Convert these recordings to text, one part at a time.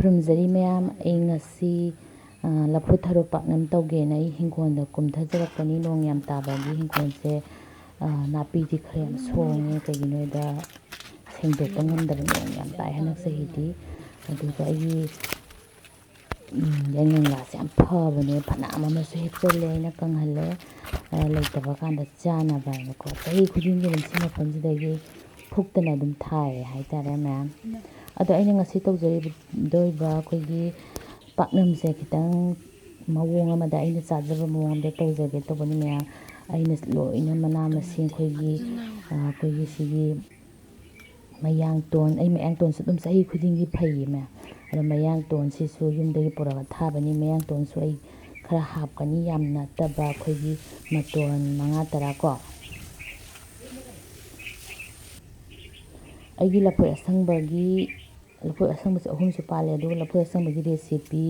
ꯈꯨꯔꯨꯝꯖꯔꯤ ꯃꯌꯥꯝ ꯑꯩ ꯉꯁꯤ ꯂꯐꯨ ꯊꯔꯣ ꯄꯥꯛꯅꯝ ꯇꯧꯒꯦꯅ ꯑꯩ ꯍꯤꯡꯒꯣꯜꯗ ꯀꯨꯝꯊꯖꯔꯛꯄꯅꯤ ꯅꯣꯡ ꯌꯥꯝ ꯇꯥꯕꯒꯤ ꯍꯤꯡꯒꯣꯜꯁꯦ ꯅꯥꯄꯤꯗꯤ ꯈꯔ ꯌꯥꯝ ꯁꯣꯡꯉꯦ ꯀꯩꯒꯤꯅꯣꯗ ꯁꯦꯡꯗꯣꯛꯄ ꯉꯝꯗꯕ ꯅꯣꯡ ꯌꯥꯝ ꯇꯥꯏ ꯍꯟꯗꯛ ꯆꯍꯤꯗꯤ ꯑꯗꯨꯒ ꯑꯩꯒꯤ ꯌꯥꯏꯉꯪꯂꯥꯁꯦ ꯌꯥꯝ ꯐꯕꯅꯦ ꯐꯅꯌꯥꯝ ꯑꯃꯁꯨ ꯍꯦꯛꯆꯜꯂꯦ ꯑꯩꯅ ꯀꯪꯍꯜꯂꯦ ꯂꯩꯇꯕ ꯀꯥꯟꯗ ꯆꯥꯅꯕ ꯍꯥꯏꯅꯀꯣ ꯆꯍꯤ ꯈꯨꯗꯤꯡꯒꯤ ꯑꯗꯨꯝ ꯁꯤ ꯃꯐꯝꯁꯤꯗꯒꯤ ꯐꯨꯛꯇꯅ ꯑꯗꯨꯝ ꯊꯥꯏ ꯍꯥꯏꯇꯥꯔꯦ ꯃꯌꯥꯝ ꯑꯗꯣ ꯑꯩꯅ ꯉꯁꯤ ꯇꯧꯖꯔꯤꯗꯣꯏꯕ ꯑꯩꯈꯣꯏꯒꯤ ꯄꯥꯛꯅꯝꯁꯦ ꯈꯤꯇꯪ ꯃꯑꯣꯡ ꯑꯃꯗ ꯑꯩꯅ ꯆꯥꯖꯕ ꯃꯑꯣꯡ ꯑꯃꯗ ꯇꯧꯖꯒꯦ ꯇꯧꯕꯅꯤ ꯃꯌꯥꯝ ꯑꯩꯅ ꯂꯣꯏꯅ ꯃꯅꯥ ꯃꯁꯤꯡ ꯑꯩꯈꯣꯏꯒꯤ ꯁꯤꯒꯤ ꯃꯌꯥꯡꯇꯣꯟ ꯑꯩ ꯃꯌꯥꯡꯇꯣꯟꯁꯨ ꯑꯗꯨꯝ ꯆꯍꯤ ꯈꯨꯗꯤꯡꯒꯤ ꯐꯩꯌꯦ ꯃꯌꯥꯝ ꯑꯗꯣ ꯃꯌꯥꯡꯇꯣꯟꯁꯤꯁꯨ ꯌꯨꯝꯗꯒꯤ ꯄꯨꯔꯒ ꯊꯥꯕꯅꯤ ꯃꯌꯥꯡꯇꯣꯟꯁꯨ ꯑꯩ ꯈꯔ ꯍꯥꯞꯀꯅꯤ ꯌꯥꯝ ꯅꯠꯇꯕ ꯑꯩꯈꯣꯏꯒꯤ ꯃꯇꯣꯟ 5-10 ꯀꯣ ꯑꯩꯒꯤ ꯂꯐꯣꯏ ꯑꯁꯪꯕꯁꯦ 3ꯁꯨ ꯄꯥꯜꯂꯦ ꯑꯗꯨꯒ ꯂꯐꯣꯏ ꯑꯁꯪꯕꯒꯤ ꯔꯦꯁꯤꯄꯤ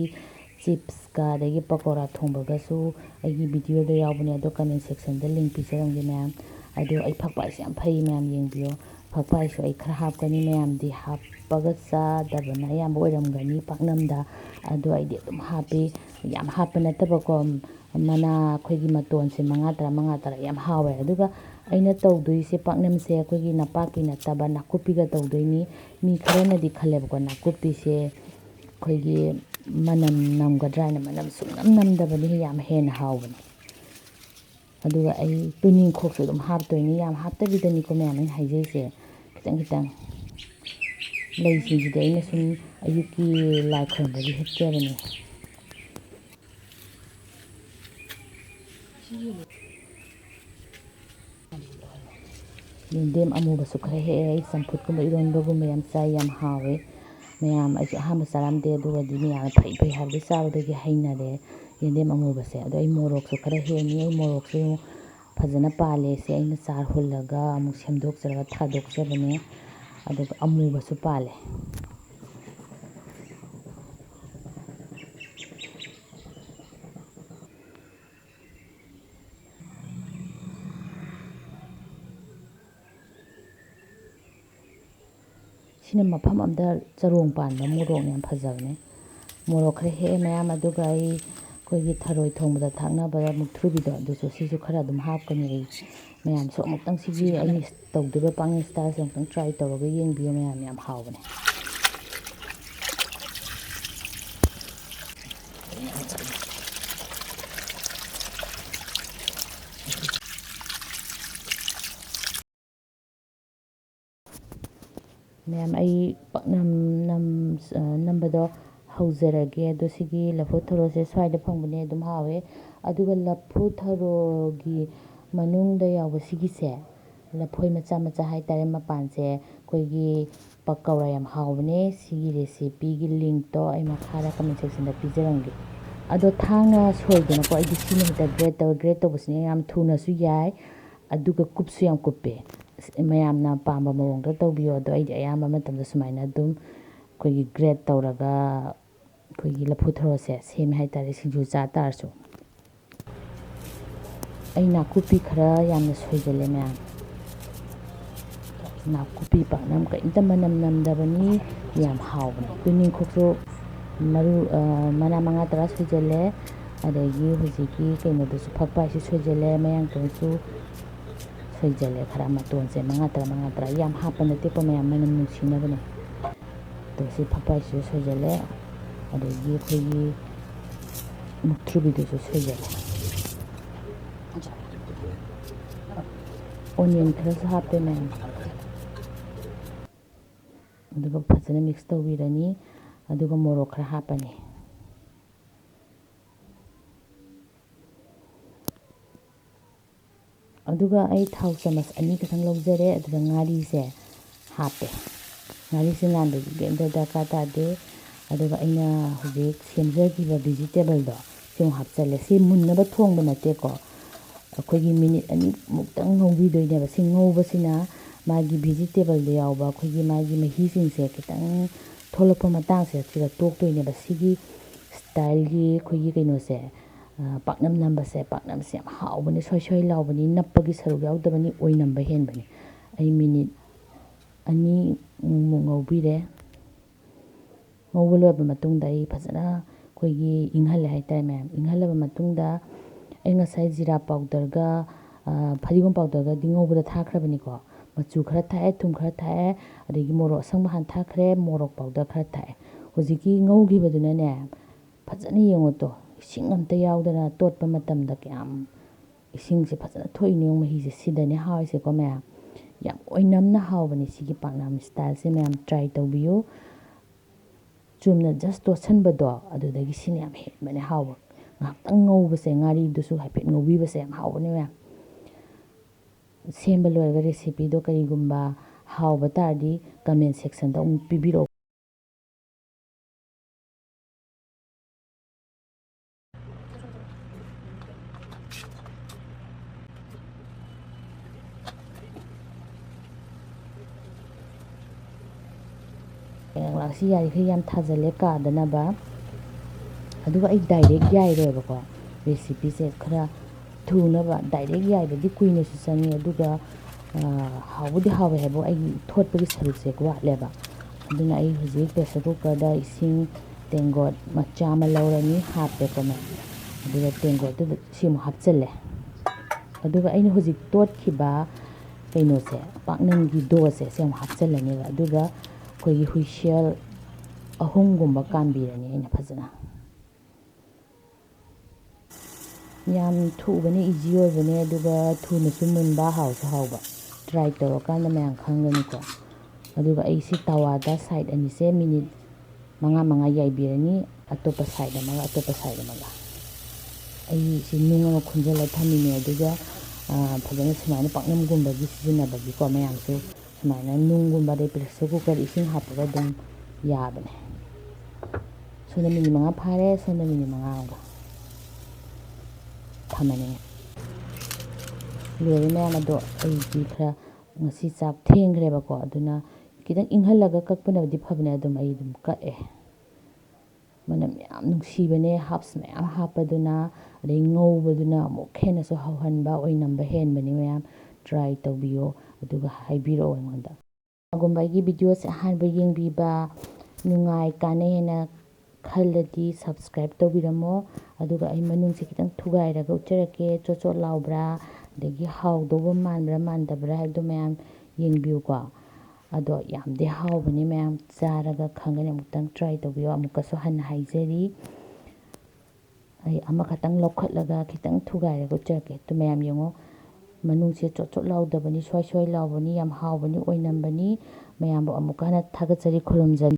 ꯆꯤꯞꯁꯀ ꯑꯗꯒꯤ ꯄꯀꯧꯔꯥ ꯊꯣꯡꯕꯒꯁꯨ ꯑꯩꯒꯤ ꯚꯤꯗꯤꯑꯣꯗ ꯌꯥꯎꯕꯅꯦ ꯑꯗꯣ ꯀꯃꯦꯟ ꯁꯦꯛꯁꯟꯗ ꯂꯤꯡ ꯄꯤꯖꯔꯝꯒꯦ ꯃꯌꯥꯝ ꯑꯗꯣ ꯑꯩ ꯐꯛꯄꯥꯏꯁꯦ ꯌꯥꯝ ꯐꯩ ꯃꯌꯥꯝ ꯌꯦꯡꯕꯤꯌꯣ ꯐꯛꯄꯥꯏꯁꯨ ꯑꯩ ꯈꯔ ꯍꯥꯞꯀꯅꯤ ꯃꯌꯥꯝꯗꯤ ꯍꯥꯞꯄꯒ ꯆꯥꯗꯕꯅ ꯑꯌꯥꯝꯕ ꯑꯣꯏꯔꯝꯒꯅꯤ ꯄꯥꯛꯅꯝꯗ ꯑꯗꯣ ꯑꯩꯗꯤ ꯑꯗꯨꯝ ꯍꯥꯞꯄꯤ ꯌꯥꯝ ꯍꯥꯞꯄ ꯅꯠꯇꯕꯀꯣ ꯃꯅꯥ ꯑꯩꯈꯣꯏꯒꯤ ꯃꯇꯣꯟꯁꯦ 5-10 ꯌꯥꯝ ꯍꯥꯎꯋꯦ ꯑꯗꯨꯒ ꯑꯩꯅ ꯇꯧꯗꯣꯏꯁꯦ ꯄꯥꯛꯅꯝꯁꯦ ꯑꯩꯈꯣꯏꯒꯤ ꯅꯄꯥꯛꯄꯤ ꯅꯠꯇꯕ ꯅꯥꯀꯨꯞꯄꯤꯒ ꯇꯧꯗꯣꯏꯅꯤ ꯃꯤ ꯈꯔꯅꯗꯤ ꯈꯜꯂꯦꯕꯀꯣ ꯅꯥꯀꯨꯞꯄꯤꯁꯦ ꯑꯩꯈꯣꯏꯒꯤ ꯃꯅꯝ ꯅꯝꯒꯗ꯭ꯔꯥ ꯍꯥꯏꯅ ꯃꯅꯝ ꯁꯨꯡꯅꯝ ꯅꯝꯗꯕꯅꯤ ꯌꯥꯝ ꯍꯦꯟꯅ ꯍꯥꯎꯕꯅꯤ ꯑꯗꯨꯒ ꯑꯩ ꯇꯨꯅꯤꯡꯈꯣꯛꯁꯨ ꯑꯗꯨꯝ ꯍꯥꯞꯇꯣꯏꯅꯤ ꯌꯥꯝ ꯍꯥꯞꯇꯕꯤꯗꯅꯤꯀꯣ ꯃꯌꯥꯝ ꯑꯩꯅ ꯍꯥꯏꯖꯩꯁꯦ ꯈꯤꯇꯪ ꯂꯩꯁꯤꯡꯁꯤꯗꯤ ꯑꯩꯅ ꯁꯨꯝ ꯑꯌꯨꯛꯀꯤ ꯂꯥꯏ ꯈꯨꯔꯨꯝꯕꯒꯤ ꯍꯦꯛꯆꯕꯅꯤ ꯌꯦꯟꯗꯦꯝ ꯑꯃꯨꯕꯁꯨ ꯈꯔ ꯍꯦꯛꯑꯦ ꯑꯩ ꯆꯝꯐꯨꯠꯀꯨꯝꯕ ꯏꯔꯣꯟꯕꯒꯨꯝꯕ ꯌꯥꯝ ꯆꯥꯏ ꯌꯥꯝ ꯍꯥꯎꯋꯦ ꯃꯌꯥꯝ ꯑꯩꯁꯨ ꯑꯍꯥꯟꯕ ꯆꯥꯔꯝꯗꯦ ꯑꯗꯨꯒꯗꯤ ꯃꯌꯥꯝꯅ ꯐꯩ ꯍꯥꯏꯕꯗꯤ ꯆꯥꯕꯗꯒꯤ ꯍꯩꯅꯔꯦ ꯌꯦꯟꯗꯦꯝ ꯑꯃꯨꯕꯁꯦ ꯑꯗꯣ ꯑꯩ ꯃꯣꯔꯣꯛꯁꯨ ꯈꯔ ꯍꯦꯛꯑꯅꯤ ꯑꯩ ꯃꯣꯔꯣꯛꯁꯨ ꯐꯖꯅ ꯄꯥꯜꯂꯦ ꯁꯦ ꯑꯩꯅ ꯆꯥꯔ ꯍꯨꯜꯂꯒ ꯑꯃꯨꯛ ꯁꯦꯝꯗꯣꯛꯆꯔꯒ ꯊꯥꯗꯣꯛꯆꯕꯅꯦ ꯑꯗꯨꯒ ꯑꯃꯨꯕꯁꯨ ꯄꯥꯜꯂꯦ ꯁꯤꯅ ꯃꯐꯝ ꯑꯃꯗ ꯆꯔꯣꯡ ꯄꯥꯟꯕ ꯃꯣꯔꯣꯛꯅꯦ ꯌꯥꯝ ꯐꯖꯕꯅꯦ ꯃꯣꯔꯣꯛ ꯈꯔ ꯍꯦꯛꯑꯦ ꯃꯌꯥꯝ ꯑꯗꯨꯒ ꯑꯩꯈꯣꯏꯒꯤ ꯊꯔꯣꯏ ꯊꯣꯡꯕꯗ ꯊꯥꯛꯅꯕ ꯃꯨꯛꯊ꯭ꯔꯨꯕꯤꯗꯣ ꯑꯗꯨꯁꯨ ꯁꯤꯁꯨ ꯈꯔ ꯑꯗꯨꯝ ꯍꯥꯞꯀꯅꯤ ꯑꯩ ꯃꯌꯥꯝꯁꯨ ꯑꯃꯨꯛꯇꯪ ꯁꯤꯒꯤ ꯑꯩꯅ ꯇꯧꯗꯣꯏꯕ ꯄꯥꯛꯅꯝ ꯁ꯭ꯇꯥꯏꯜꯁꯦ ꯑꯃꯨꯛꯇꯪ ꯇ꯭ꯔꯥꯏ ꯇꯧꯔꯒ ꯌꯦꯡꯕꯤꯌꯨ ꯃꯌꯥꯝ ꯌꯥꯝ ꯍꯥꯎꯕꯅꯦ ꯃꯌꯥꯝ ꯑꯩ ꯄꯥꯛꯅꯝ ꯅꯝꯕꯗꯣ ꯍꯧꯖꯔꯒꯦ ꯑꯗꯣ ꯁꯤꯒꯤ ꯂꯐꯨ ꯊꯔꯣꯁꯦ ꯁ꯭ꯋꯥꯏꯗ ꯐꯪꯕꯅꯦ ꯑꯗꯨꯝ ꯍꯥꯎꯋꯦ ꯑꯗꯨꯒ ꯂꯐꯨ ꯊꯔꯣꯒꯤ ꯃꯅꯨꯡꯗ ꯌꯥꯎꯕ ꯁꯤꯒꯤꯁꯦ ꯂꯐꯣꯏ ꯃꯆꯥ ꯍꯥꯏꯇꯥꯔꯦ ꯃꯄꯥꯟꯁꯦ ꯑꯩꯈꯣꯏꯒꯤ ꯄꯀꯧꯔꯥ ꯌꯥꯝ ꯍꯥꯎꯕꯅꯦ ꯁꯤꯒꯤ ꯔꯦꯁꯤꯄꯤꯒꯤ ꯂꯤꯡꯛꯇꯣ ꯑꯩ ꯃꯈꯥꯗ ꯀꯃꯦꯟ ꯁꯦꯛꯁꯟꯗ ꯄꯤꯖꯔꯝꯒꯦ ꯑꯗꯣ ꯊꯥꯡꯅ ꯁꯣꯏꯗꯅꯀꯣ ꯑꯩꯗꯤ ꯁꯤꯅ ꯍꯦꯛꯇ ꯒ꯭ꯔꯦꯠ ꯇꯧꯕꯁꯤꯅ ꯌꯥꯝ ꯊꯨꯅꯁꯨ ꯌꯥꯏ ꯑꯗꯨꯒ ꯀꯨꯞꯁꯨ ꯌꯥꯝ ꯀꯨꯞꯄꯦ ꯃꯌꯥꯝꯅ ꯄꯥꯝꯕ ꯃꯑꯣꯡꯗ ꯇꯧꯕꯤꯌꯣ ꯑꯗꯣ ꯑꯩꯗꯤ ꯑꯌꯥꯝꯕ ꯃꯇꯝꯗ ꯁꯨꯃꯥꯏꯅ ꯑꯗꯨꯝ ꯑꯩꯈꯣꯏꯒꯤ ꯒ꯭ꯔꯦꯠ ꯇꯧꯔꯒ ꯑꯩꯈꯣꯏꯒꯤ ꯂꯐꯨ ꯊꯔꯣꯁꯦ ꯁꯦꯝꯃꯦ ꯍꯥꯏꯇꯥꯔꯦ ꯁꯤꯡꯖꯨ ꯆꯥ ꯇꯥꯔꯁꯨ ꯑꯩ ꯅꯥꯀꯨꯞꯄꯤ ꯈꯔ ꯌꯥꯝꯅ ꯁꯣꯏꯖꯜꯂꯦ ꯃꯌꯥꯝ ꯅꯥꯀꯨꯞꯄꯤ ꯄꯥꯛꯅꯝ ꯀꯔꯤꯝꯇ ꯃꯅꯝ ꯅꯝꯗꯕꯅꯤ ꯌꯥꯝ ꯍꯥꯎꯕꯅꯤ ꯇꯨꯅꯤꯡꯈꯣꯛꯁꯨ ꯃꯅꯥ 5-10 ꯁꯣꯏꯖꯜꯂꯦ ꯑꯗꯒꯤ ꯍꯧꯖꯤꯛꯀꯤ ꯀꯩꯅꯣꯗꯨꯁꯨ ꯐꯛꯄꯥꯏꯁꯨ ꯁꯣꯏꯖꯜꯂꯦ ꯃꯌꯥꯡꯇꯣꯟꯁꯨ ꯁꯣꯏꯖꯜꯂꯦ ꯈꯔ ꯃꯇꯣꯟꯁꯦ 5-10 ꯌꯥꯝ ꯍꯥꯞꯄ ꯅꯠꯇꯦꯀꯣ ꯃꯌꯥꯝ ꯃꯅꯝ ꯅꯨꯡꯁꯤꯅꯕꯅꯦ ꯑꯗꯣ ꯁꯤ ꯐꯛꯄꯥꯏꯁꯤꯁꯨ ꯁꯣꯏꯖꯜꯂꯦ ꯑꯗꯒꯤ ꯑꯩꯈꯣꯏꯒꯤ ꯃꯨꯛꯊ꯭ꯔꯨꯕꯤꯗꯨꯁꯨ ꯁꯣꯏꯖꯜꯂꯦ ꯑꯣꯅꯤꯌꯟ ꯈꯔꯁꯨ ꯍꯥꯞꯄꯦ ꯃꯌꯥꯝ ꯑꯗꯨꯒ ꯐꯖꯅ ꯃꯤꯛꯁ ꯇꯧꯕꯤꯔꯅꯤ ꯑꯗꯨꯒ ꯃꯣꯔꯣꯛ ꯈꯔ ꯍꯥꯞꯄꯅꯤ ꯑꯗꯨꯒ ꯑꯩ ꯊꯥꯎ ꯆꯥꯃꯁ 2 ꯈꯛꯇꯪ ꯂꯧꯖꯔꯦ ꯑꯗꯨꯒ ꯉꯥꯔꯤꯁꯦ ꯍꯥꯞꯄꯦ ꯉꯥꯔꯤꯁꯦ ꯉꯥꯟꯕꯒꯤ ꯀꯩꯝꯇ ꯗꯔꯀꯥꯔ ꯇꯥꯗꯦ ꯑꯗꯨꯒ ꯑꯩꯅ ꯍꯧꯖꯤꯛ ꯁꯦꯝꯖꯈꯤꯕ ꯚꯤꯖꯤꯇꯦꯕꯜꯗꯣ ꯁꯤ ꯑꯃꯨꯛ ꯍꯥꯞꯆꯜꯂꯦ ꯁꯤ ꯃꯨꯟꯅꯕ ꯊꯣꯡꯕ ꯅꯠꯇꯦꯀꯣ ꯑꯩꯈꯣꯏꯒꯤ ꯃꯤꯅꯤꯠ 2 ꯉꯧꯕꯤꯗꯣꯏꯅꯦꯕ ꯁꯤ ꯉꯧꯕꯁꯤꯅ ꯃꯥꯒꯤ ꯚꯤꯖꯤꯇꯦꯕꯜꯗ ꯌꯥꯎꯕ ꯑꯩꯈꯣꯏꯒꯤ ꯃꯥꯒꯤ ꯃꯍꯤꯁꯤꯡꯁꯦ ꯈꯤꯇꯪ ꯊꯣꯛꯂꯛꯄ ꯃꯇꯥꯡꯁꯦ ꯁꯤꯗ ꯇꯣꯛꯇꯣꯏꯅꯦꯕ ꯁꯤꯒꯤ ꯁ꯭ꯇꯥꯏꯜꯒꯤ ꯑꯩꯈꯣꯏꯒꯤ ꯀꯩꯅꯣꯁꯦ ꯄꯥꯛꯅꯝ ꯅꯝꯕꯁꯦ ꯄꯥꯛꯅꯝꯁꯦ ꯌꯥꯝ ꯍꯥꯎꯕꯅꯤ ꯁꯣꯏ ꯂꯥꯎꯕꯅꯤ ꯅꯞꯄꯒꯤ ꯁꯔꯨꯛ ꯌꯥꯎꯗꯕꯅꯤ ꯑꯣꯏꯅꯝꯕ ꯍꯦꯟꯕꯅꯤ ꯑꯩ ꯃꯤꯅꯤꯠ 2 ꯉꯧꯕꯤꯔꯦ ꯉꯧꯕ ꯂꯣꯏꯔꯕ ꯃꯇꯨꯡꯗ ꯑꯩ ꯐꯖꯅ ꯑꯩꯈꯣꯏꯒꯤ ꯏꯪꯍꯜꯂꯦ ꯍꯥꯏꯇꯥꯔꯦ ꯃꯌꯥꯝ ꯏꯪꯍꯜꯂꯕ ꯃꯇꯨꯡꯗ ꯑꯩ ꯉꯁꯥꯏ ꯖꯤꯔꯥ ꯄꯥꯎꯗꯔꯒ ꯐꯗꯤꯒꯣꯝ ꯄꯥꯎꯗꯔꯒꯗꯤ ꯉꯧꯕꯗ ꯊꯥꯈ꯭ꯔꯕꯅꯤꯀꯣ ꯃꯆꯨ ꯈꯔ ꯊꯥꯛꯑꯦ ꯊꯨꯝ ꯈꯔ ꯊꯥꯛꯑꯦ ꯑꯗꯒꯤ ꯃꯣꯔꯣꯛ ꯑꯁꯪꯕ ꯍꯥꯟꯅ ꯊꯥꯛꯈ꯭ꯔꯦ ꯃꯣꯔꯣꯛ ꯄꯥꯎꯗꯔ ꯈꯔ ꯊꯥꯛꯑꯦ ꯍꯧꯖꯤꯛꯀꯤ ꯉꯧꯈꯤꯕꯗꯨꯅꯅꯦ ꯐꯖꯅ ꯌꯦꯡꯉꯣꯇꯣ ꯏꯁꯤꯡ ꯑꯝꯇ ꯌꯥꯎꯗꯅ ꯇꯣꯠꯄ ꯃꯇꯝꯗ ꯀꯌꯥꯝ ꯏꯁꯤꯡꯁꯦ ꯐꯖꯅ ꯊꯣꯛꯏꯅꯦ ꯃꯍꯤꯁꯦ ꯁꯤꯗꯅꯦ ꯍꯥꯎꯔꯤꯁꯦꯀꯣ ꯃꯌꯥꯝ ꯌꯥꯝ ꯑꯣꯏꯅꯝꯅ ꯍꯥꯎꯕꯅꯦ ꯁꯤꯒꯤ ꯄꯥꯛꯅꯝ ꯁ꯭ꯇꯥꯏꯜꯁꯦ ꯃꯌꯥꯝ ꯇ꯭ꯔꯥꯏ ꯇꯧꯕꯤꯌꯨ ꯆꯨꯝꯅ ꯖꯁ ꯇꯣꯠꯁꯟꯕꯗꯣ ꯑꯗꯨꯗꯒꯤ ꯁꯤꯅ ꯌꯥꯝ ꯍꯦꯟꯕꯅꯦ ꯍꯥꯎꯕ ꯉꯥꯏꯍꯥꯛꯇꯪ ꯉꯧꯕꯁꯦ ꯉꯥꯔꯤꯗꯨꯁꯨ ꯍꯥꯏꯐꯦꯠ ꯉꯧꯕꯤꯕꯁꯦ ꯌꯥꯝ ꯍꯥꯎꯕꯅꯦ ꯃꯌꯥꯝ ꯁꯦꯝꯕ ꯂꯣꯏꯔꯒ ꯔꯦꯁꯤꯄꯤꯗꯣ ꯀꯔꯤꯒꯨꯝꯕ ꯍꯥꯎꯕ ꯇꯥꯔꯗꯤ ꯀꯃꯦꯟ ꯁꯦꯛꯁꯟꯗ ꯑꯃꯨꯛ ꯄꯤꯕꯤꯔꯛꯑꯣ ꯀꯪꯂꯥꯁꯤ ꯌꯥꯔꯤꯈꯩ ꯌꯥꯝ ꯊꯥꯖꯜꯂꯦ ꯀꯥꯗꯅꯕ ꯑꯗꯨꯒ ꯑꯩ ꯗꯥꯏꯔꯦꯛ ꯌꯥꯏꯔꯣꯏꯕꯀꯣ ꯔꯦꯁꯤꯄꯤꯁꯦ ꯈꯔ ꯊꯨꯅꯕ ꯗꯥꯏꯔꯦꯛ ꯌꯥꯏꯕꯗꯤ ꯀꯨꯏꯅꯁꯨ ꯆꯪꯉꯤ ꯑꯗꯨꯒ ꯍꯥꯎꯕꯨꯗꯤ ꯍꯥꯎꯋꯦ ꯍꯥꯏꯕꯨ ꯑꯩꯒꯤ ꯊꯣꯠꯄꯒꯤ ꯁꯔꯨꯛꯁꯦ ꯋꯥꯠꯂꯦꯕ ꯑꯗꯨꯅ ꯑꯩ ꯍꯧꯖꯤꯛ ꯄ꯭ꯔꯦꯁꯔ ꯀꯨꯀꯔꯗ ꯏꯁꯤꯡ ꯇꯦꯡꯒꯣꯠ ꯃꯆꯥ ꯑꯃ ꯂꯧꯔꯅꯤ ꯍꯥꯞꯄꯦꯀꯣ ꯃꯌꯥꯝ ꯑꯗꯨꯒ ꯇꯦꯡꯒꯣꯠꯇꯨꯗ ꯁꯤ ꯑꯃꯨꯛ ꯍꯥꯞꯆꯤꯜꯂꯦ ꯑꯗꯨꯒ ꯑꯩꯅ ꯍꯧꯖꯤꯛ ꯇꯣꯠꯈꯤꯕ ꯀꯩꯅꯣꯁꯦ ꯄꯥꯛꯅꯝꯒꯤ ꯗꯣꯁꯦ ꯁꯤ ꯑꯃꯨꯛ ꯍꯥꯞꯆꯤꯜꯂꯅꯦꯕ ꯑꯗꯨꯒ ꯑꯩꯈꯣꯏꯒꯤ ꯍꯨꯏꯁꯦꯜ ꯑꯍꯨꯝꯒꯨꯝꯕ ꯀꯥꯟꯕꯤꯔꯅꯤ ꯑꯩꯅ ꯐꯖꯅ ꯌꯥꯝ ꯊꯨꯕꯅꯦ ꯏꯖꯤ ꯑꯣꯏꯕꯅꯦ ꯑꯗꯨꯒ ꯊꯨꯅꯁꯨ ꯃꯨꯟꯕ ꯍꯥꯎꯁꯨ ꯍꯥꯎꯕ ꯇ꯭ꯔꯥꯏ ꯇꯧꯔꯀꯥꯟꯗ ꯃꯌꯥꯝ ꯈꯪꯒꯅꯤꯀꯣ ꯑꯗꯨꯒ ꯑꯩꯁꯤ ꯇꯋꯥꯗ ꯁꯥꯏꯠ ꯑꯅꯤꯁꯦ ꯃꯤꯅꯤꯠ 5 ꯌꯥꯏꯕꯤꯔꯅꯤ ꯑꯇꯣꯞꯄ ꯁꯥꯏꯠ ꯑꯃꯒ ꯑꯇꯣꯞꯄ ꯁꯥꯏꯠ ꯑꯃꯒ ꯑꯩ ꯁꯤ ꯅꯨꯡ ꯑꯃ ꯈꯨꯟꯖꯤꯜꯂ ꯊꯝꯃꯤꯅꯦ ꯑꯗꯨꯒ ꯐꯖꯅ ꯁꯨꯃꯥꯏꯅ ꯄꯥꯛꯅꯝꯒꯨꯝꯕꯒꯤ ꯁꯤꯖꯤꯟꯅꯕꯒꯤꯀꯣ ꯃꯌꯥꯝꯁꯨ ꯁꯨꯃꯥꯏꯅ ꯅꯨꯡꯒꯨꯝꯕ ꯑꯗꯩ ꯄ꯭ꯔꯦꯁꯔ ꯀꯨꯀꯔꯗ ꯏꯁꯤꯡ ꯍꯥꯞꯄꯒ ꯑꯗꯨꯝ ꯌꯥꯕꯅꯦ ꯁꯣꯝꯗ ꯃꯤꯅꯤꯠ 5 ꯐꯥꯔꯦ ꯁꯣꯝꯗ ꯃꯤꯅꯤꯠ 5 ꯑꯃꯒ ꯊꯝꯃꯅꯤ ꯂꯣꯏꯔꯦ ꯃꯌꯥꯝ ꯑꯗꯣ ꯑꯩꯗꯤ ꯈꯔ ꯉꯁꯤ ꯆꯥꯛ ꯊꯦꯡꯈ꯭ꯔꯦꯕꯀꯣ ꯑꯗꯨꯅ ꯈꯤꯇꯪ ꯏꯪꯍꯜꯂꯒ ꯀꯛꯄꯅꯕꯨꯗꯤ ꯐꯕꯅꯦ ꯑꯗꯨꯝ ꯑꯩ ꯑꯗꯨꯝ ꯀꯛꯑꯦ ꯃꯅꯝ ꯌꯥꯝ ꯅꯨꯡꯁꯤꯕꯅꯦ ꯍꯥꯞꯁ ꯃꯌꯥꯝ ꯍꯥꯞꯄꯗꯨꯅ ꯑꯗꯩ ꯉꯧꯕꯗꯨꯅ ꯑꯃꯨꯛ ꯍꯦꯟꯅꯁꯨ ꯍꯥꯎꯍꯟꯕ ꯑꯣꯏꯅꯝꯕ ꯍꯦꯟꯕꯅꯤ ꯃꯌꯥꯝ ꯇ꯭ꯔꯥꯏ ꯇꯧꯕꯤꯌꯣ ꯑꯗꯨꯒ ꯍꯥꯏꯕꯤꯔꯛꯑꯣ ꯑꯩꯉꯣꯟꯗ ꯀꯅꯥꯒꯨꯝꯕ ꯑꯩꯒꯤ ꯚꯤꯗꯤꯑꯣꯁꯦ ꯑꯍꯥꯟꯕ ꯌꯦꯡꯕꯤꯕ ꯅꯨꯡꯉꯥꯏ ꯀꯥꯟꯅꯩ ꯍꯥꯏꯅ ꯈꯜꯂꯗꯤ ꯁꯕꯁꯀ꯭ꯔꯥꯏꯞ ꯇꯧꯕꯤꯔꯝꯃꯣ ꯑꯗꯨꯒ ꯑꯩ ꯃꯅꯨꯡꯁꯦ ꯈꯤꯇꯪ ꯊꯨꯒꯥꯏꯔꯒ ꯎꯠꯆꯔꯛꯀꯦ ꯆꯣꯠ ꯆꯣꯠ ꯂꯥꯎꯕ꯭ꯔꯥ ꯑꯗꯒꯤ ꯍꯥꯎꯗꯧꯕ ꯃꯥꯟꯕ꯭ꯔꯥ ꯃꯥꯟꯗꯕ꯭ꯔꯥ ꯍꯥꯏꯕꯗꯣ ꯃꯌꯥꯝ ꯌꯦꯡꯕꯤꯌꯨꯀꯣ ꯑꯗꯣ ꯌꯥꯝꯗꯤ ꯍꯥꯎꯕꯅꯤ ꯃꯌꯥꯝ ꯆꯥꯔꯒ ꯈꯪꯒꯅꯤ ꯑꯃꯨꯛꯇꯪ ꯇ꯭ꯔꯥꯏ ꯇꯧꯕꯤꯌꯣ ꯑꯃꯨꯛꯀꯁꯨ ꯍꯟꯅ ꯍꯥꯏꯖꯔꯤ ꯑꯩ ꯑꯃꯈꯛꯇꯪ ꯂꯧꯈꯠꯂꯒ ꯈꯤꯇꯪ ꯊꯨꯒꯥꯏꯔꯒ ꯎꯠꯆꯔꯛꯀꯦ ꯑꯗꯨ ꯃꯌꯥꯝ ꯌꯦꯡꯉꯣ ꯃꯅꯨꯡꯁꯦ ꯆꯣꯠ ꯆꯣꯠ ꯂꯥꯎꯗꯕꯅꯤ ꯁ꯭ꯋꯥꯏ ꯁ꯭ꯋꯥꯏ ꯂꯥꯎꯕꯅꯤ ꯌꯥꯝ ꯍꯥꯎꯕꯅꯤ ꯑꯣꯏꯅꯝꯕꯅꯤ ꯃꯌꯥꯝꯕꯨ ꯑꯃꯨꯛꯀ ꯍꯟꯅ ꯊꯥꯒꯠꯆꯔꯤ ꯈꯨꯔꯨꯝꯖꯔꯤ